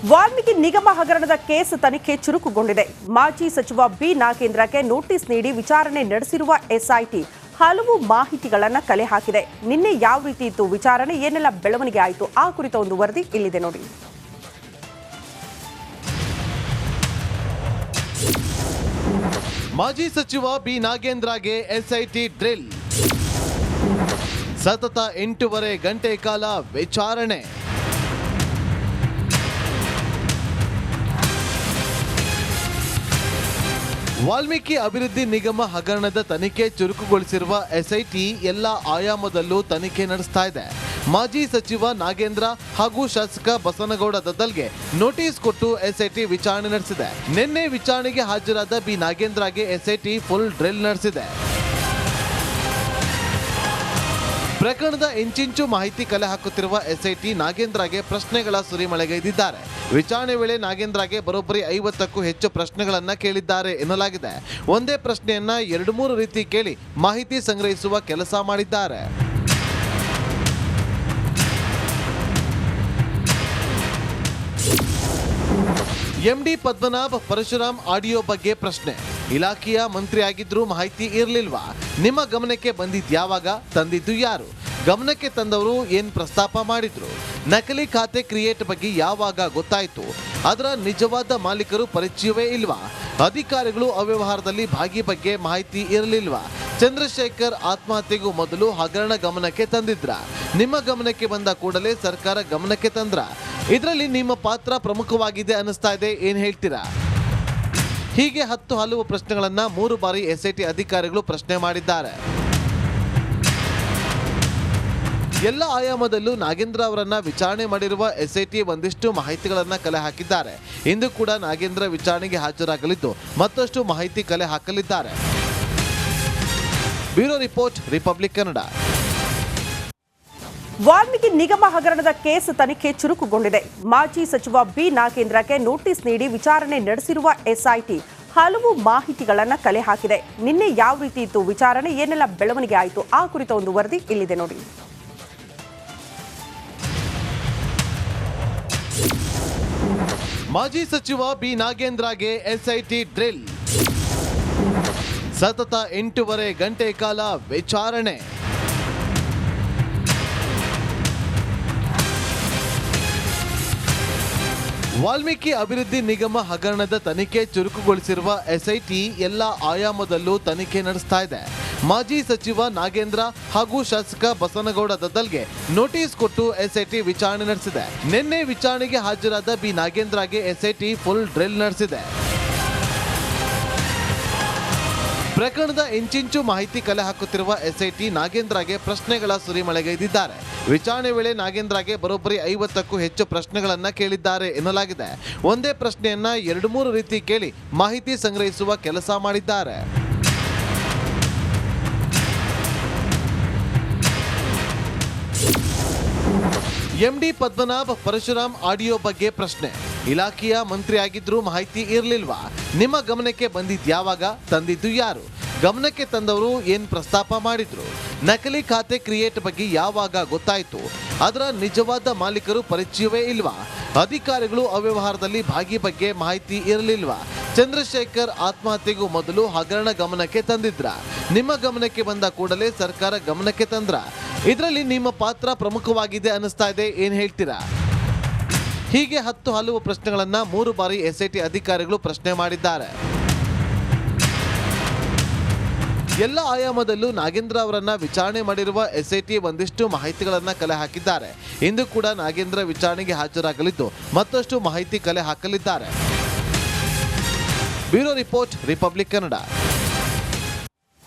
ವಾಲ್ಮೀಕಿ ನಿಗಮ ಹಗರಣದ ಕೇಸ್ ತನಿಖೆ ಚುರುಕುಗೊಂಡಿದೆ. ಮಾಜಿ ಸಚಿವ ಬಿ ನಾಗೇಂದ್ರಗೆ ನೋಟಿಸ್ ನೀಡಿ ವಿಚಾರಣೆ ನಡೆಸಿರುವ ಎಸ್ಐಟಿ ಹಲವು ಮಾಹಿತಿಗಳನ್ನು ಕಲೆ ಹಾಕಿದೆ. ನಿನ್ನೆ ಯಾವ ರೀತಿ ಇತ್ತು ವಿಚಾರಣೆ, ಏನೆಲ್ಲ ಬೆಳವಣಿಗೆ ಆಯಿತು, ಆ ಕುರಿತ ಒಂದು ವರದಿ ಇಲ್ಲಿದೆ ನೋಡಿ. ಮಾಜಿ ಸಚಿವ ಬಿ ನಾಗೇಂದ್ರಗೆ ಎಸ್ಐಟಿ ಡ್ರಿಲ್. ಸತತ 8.5 ಗಂಟೆ ಕಾಲ ವಿಚಾರಣೆ. ವಾಲ್ಮೀಕಿ ಅಭಿವೃದ್ಧಿ ನಿಗಮ ಹಗರಣದ ತನಿಖೆ ಚುರುಕುಗೊಳಿಸಿರುವ ಎಸ್ಐಟಿ ಎಲ್ಲ ಆಯಾಮದಲ್ಲೂ ತನಿಖೆ ನಡೆಸ್ತಾ ಇದೆ. ಮಾಜಿ ಸಚಿವ ನಾಗೇಂದ್ರ ಹಾಗೂ ಶಾಸಕ ಬಸನಗೌಡ ದದ್ದಲ್ಗೆ ನೋಟಿಸ್ ಕೊಟ್ಟು ಎಸ್ಐಟಿ ವಿಚಾರಣೆ ನಡೆಸಿದೆ. ನಿನ್ನೆ ವಿಚಾರಣೆಗೆ ಹಾಜರಾದ ಬಿ ನಾಗೇಂದ್ರಗೆ ಎಸ್ಐಟಿ ಫುಲ್ ಡ್ರಿಲ್ ನಡೆಸಿದೆ. ಪ್ರಕರಣದ ಇಂಚಿಂಚು ಮಾಹಿತಿ ಕಲೆ ಹಾಕುತ್ತಿರುವ ಎಸ್ಐಟಿ ನಾಗೇಂದ್ರಗೆ ಪ್ರಶ್ನೆಗಳ ಸುರಿಮಳೆಗೈದಿದ್ದಾರೆ. ವಿಚಾರಣೆ ವೇಳೆ ನಾಗೇಂದ್ರಗೆ ಬರೋಬ್ಬರಿ 50ಕ್ಕೂ ಹೆಚ್ಚು ಪ್ರಶ್ನೆಗಳನ್ನ ಕೇಳಿದ್ದಾರೆ ಎನ್ನಲಾಗಿದೆ. ಒಂದೇ ಪ್ರಶ್ನೆಯನ್ನ 2-3 ರೀತಿ ಕೇಳಿ ಮಾಹಿತಿ ಸಂಗ್ರಹಿಸುವ ಕೆಲಸ ಮಾಡಿದ್ದಾರೆ. ಎಂಡಿ ಪದ್ಮನಾಭ ಪರಶುರಾಮ್ ಆಡಿಯೋ ಬಗ್ಗೆ ಪ್ರಶ್ನೆ. ಇಲಾಖೆಯ ಮಂತ್ರಿಯಾಗಿದ್ರೂ ಮಾಹಿತಿ ಇರಲಿಲ್ವಾ? ನಿಮ್ಮ ಗಮನಕ್ಕೆ ಬಂದಿದ್ಯಾವಾಗ? ತಂದಿದ್ದು ಯಾರು? ಗಮನಕ್ಕೆ ತಂದವರು ಏನ್ ಪ್ರಸ್ತಾಪ ಮಾಡಿದ್ರು? ನಕಲಿ ಖಾತೆ ಕ್ರಿಯೇಟ್ ಬಗ್ಗೆ ಯಾವಾಗ ಗೊತ್ತಾಯ್ತು? ಅದರ ನಿಜವಾದ ಮಾಲೀಕರು ಪರಿಚಯವೇ ಇಲ್ವಾ? ಅಧಿಕಾರಿಗಳು ಅವ್ಯವಹಾರದಲ್ಲಿ ಭಾಗಿ ಬಗ್ಗೆ ಮಾಹಿತಿ ಇರಲಿಲ್ವಾ? ಚಂದ್ರಶೇಖರ್ ಆತ್ಮಹತ್ಯೆಗೂ ಮೊದಲು ಹಗರಣ ಗಮನಕ್ಕೆ ತಂದಿದ್ರ? ನಿಮ್ಮ ಗಮನಕ್ಕೆ ಬಂದ ಕೂಡಲೇ ಸರ್ಕಾರ ಗಮನಕ್ಕೆ ತಂದ್ರ? ಇದರಲ್ಲಿ ನಿಮ್ಮ ಪಾತ್ರ ಪ್ರಮುಖವಾಗಿದೆ ಅನ್ನಿಸ್ತಾ ಇದೆ, ಏನ್ ಹೇಳ್ತೀರಾ? ಹೀಗೆ ಹಲವು ಪ್ರಶ್ನೆಗಳನ್ನ 3 ಬಾರಿ ಎಸ್ಐಟಿ ಅಧಿಕಾರಿಗಳು ಪ್ರಶ್ನೆ ಮಾಡಿದ್ದಾರೆ. ಎಲ್ಲ ಆಯಾಮದಲ್ಲೂ ನಾಗೇಂದ್ರ ಅವರನ್ನ ವಿಚಾರಣೆ ಮಾಡಿರುವ ಎಸ್ಐಟಿ ಒಂದಿಷ್ಟು ಮಾಹಿತಿಗಳನ್ನ ಕಲೆ ಹಾಕಿದ್ದಾರೆ. ಇಂದು ಕೂಡ ನಾಗೇಂದ್ರ ವಿಚಾರಣೆಗೆ ಹಾಜರಾಗಲಿದ್ದು ಮತ್ತಷ್ಟು ಮಾಹಿತಿ ಕಲೆ ಹಾಕಲಿದ್ದಾರೆ. Bureau report, republic Kannada. Valmiki ನಿಗಮ ಹಗರಣದ ಕೇಸ್ ತನಿಖೆ ಚುರುಕುಗೊಂಡಿದೆ. ಮಾಜಿ ಸಚಿವ ಬಿ ನಾಗೇಂದ್ರಗೆ ನೋಟಿಸ್ ನೀಡಿ ವಿಚಾರಣೆ ನಡೆಸಿರುವ ಎಸ್ಐಟಿ ಹಲವು ಮಾಹಿತಿಗಳನ್ನು ಕಲೆ ಹಾಕಿದೆ. ನಿನ್ನೆ ಯಾವ ರೀತಿ ಇತ್ತು ವಿಚಾರಣೆ, ಏನೆಲ್ಲ ಬೆಳವಣಿಗೆ ಆಯಿತು, ಆ ಕುರಿತ ಒಂದು ವರದಿ ಇಲ್ಲಿದೆ ನೋಡಿ. ಮಾಜಿ ಸಚಿವ ಬಿ ನಾಗೇಂದ್ರಗೆ ಎಸ್ಐಟಿ ಡ್ರಿಲ್. ಸತತ 8.5 ಗಂಟೆ ಕಾಲ ವಿಚಾರಣೆ. ವಾಲ್ಮೀಕಿ ಅಭಿವೃದ್ಧಿ ನಿಗಮ ಹಗರಣದ ತನಿಖೆ ಚುರುಕುಗೊಳಿಸಿರುವ ಎಸ್ಐಟಿ ಎಲ್ಲ ಆಯಾಮದಲ್ಲೂ ತನಿಖೆ ನಡೆಸ್ತಾ ಇದೆ. ಮಾಜಿ ಸಚಿವ ನಾಗೇಂದ್ರ ಹಾಗೂ ಶಾಸಕ ಬಸನಗೌಡ ದದ್ದಲ್ಗೆ ನೋಟಿಸ್ ಕೊಟ್ಟು ಎಸ್ಐಟಿ ವಿಚಾರಣೆ ನಡೆಸಿದೆ. ನಿನ್ನೆ ವಿಚಾರಣೆಗೆ ಹಾಜರಾದ ಬಿ ನಾಗೇಂದ್ರಗೆ ಎಸ್ಐಟಿ ಫುಲ್ ಡ್ರಿಲ್ ನಡೆಸಿದೆ. ಪ್ರಕರಣದ ಇಂಚಿಂಚು ಮಾಹಿತಿ ಕಲೆ ಹಾಕುತ್ತಿರುವ ಎಸ್ಐಟಿ ನಾಗೇಂದ್ರಗೆ ಪ್ರಶ್ನೆಗಳ ಸುರಿಮಳೆಗೈದಿದ್ದಾರೆ. ವಿಚಾರಣೆ ವೇಳೆ ನಾಗೇಂದ್ರಗೆ ಬರೋಬ್ಬರಿ 50ಕ್ಕೂ ಹೆಚ್ಚು ಪ್ರಶ್ನೆಗಳನ್ನ ಕೇಳಿದ್ದಾರೆ ಎನ್ನಲಾಗಿದೆ. ಒಂದೇ ಪ್ರಶ್ನೆಯನ್ನ 2-3 ರೀತಿ ಕೇಳಿ ಮಾಹಿತಿ ಸಂಗ್ರಹಿಸುವ ಕೆಲಸ ಮಾಡಿದ್ದಾರೆ. ಎಂಡಿ ಪದ್ಮನಾಭ ಪರಶುರಾಮ್ ಆಡಿಯೋ ಬಗ್ಗೆ ಪ್ರಶ್ನೆ. ಇಲಾಖೆಯ ಮಂತ್ರಿಯಾಗಿದ್ರೂ ಮಾಹಿತಿ ಇರಲಿಲ್ವಾ? ನಿಮ್ಮ ಗಮನಕ್ಕೆ ಬಂದಿದ್ಯಾವಾಗ? ತಂದಿದ್ದು ಯಾರು? ಗಮನಕ್ಕೆ ತಂದವರು ಏನ್ ಪ್ರಸ್ತಾಪ ಮಾಡಿದ್ರು? ನಕಲಿ ಖಾತೆ ಕ್ರಿಯೇಟ್ ಬಗ್ಗೆ ಯಾವಾಗ ಗೊತ್ತಾಯ್ತು? ಅದರ ನಿಜವಾದ ಮಾಲೀಕರು ಪರಿಚಯವೇ ಇಲ್ವಾ? ಅಧಿಕಾರಿಗಳು ಅವ್ಯವಹಾರದಲ್ಲಿ ಭಾಗಿ ಬಗ್ಗೆ ಮಾಹಿತಿ ಇರಲಿಲ್ವಾ? ಚಂದ್ರಶೇಖರ್ ಆತ್ಮಹತ್ಯೆಗೂ ಮೊದಲು ಹಗರಣ ಗಮನಕ್ಕೆ ತಂದಿದ್ರ? ನಿಮ್ಮ ಗಮನಕ್ಕೆ ಬಂದ ಕೂಡಲೇ ಸರ್ಕಾರ ಗಮನಕ್ಕೆ ತಂದ್ರ? ಇದರಲ್ಲಿ ನಿಮ್ಮ ಪಾತ್ರ ಪ್ರಮುಖವಾಗಿದೆ ಅನ್ನಿಸ್ತಾ ಇದೆ, ಏನ್ ಹೇಳ್ತೀರಾ? ಹೀಗೆ ಹಲವು ಪ್ರಶ್ನೆಗಳನ್ನ 3 ಬಾರಿ ಎಸ್ಐಟಿ ಅಧಿಕಾರಿಗಳು ಪ್ರಶ್ನೆ ಮಾಡಿದ್ದಾರೆ. ಎಲ್ಲ ಆಯಾಮದಲ್ಲೂ ನಾಗೇಂದ್ರ ಅವರನ್ನ ವಿಚಾರಣೆ ಮಾಡಿರುವ ಎಸ್ಐಟಿ ಒಂದಿಷ್ಟು ಮಾಹಿತಿಗಳನ್ನ ಕಲೆ ಹಾಕಿದ್ದಾರೆ. ಇಂದು ಕೂಡ ನಾಗೇಂದ್ರ ವಿಚಾರಣೆಗೆ ಹಾಜರಾಗಲಿದ್ದು ಮತ್ತಷ್ಟು ಮಾಹಿತಿ ಕಲೆ ಹಾಕಲಿದ್ದಾರೆ. Bureau report, republic Kannada.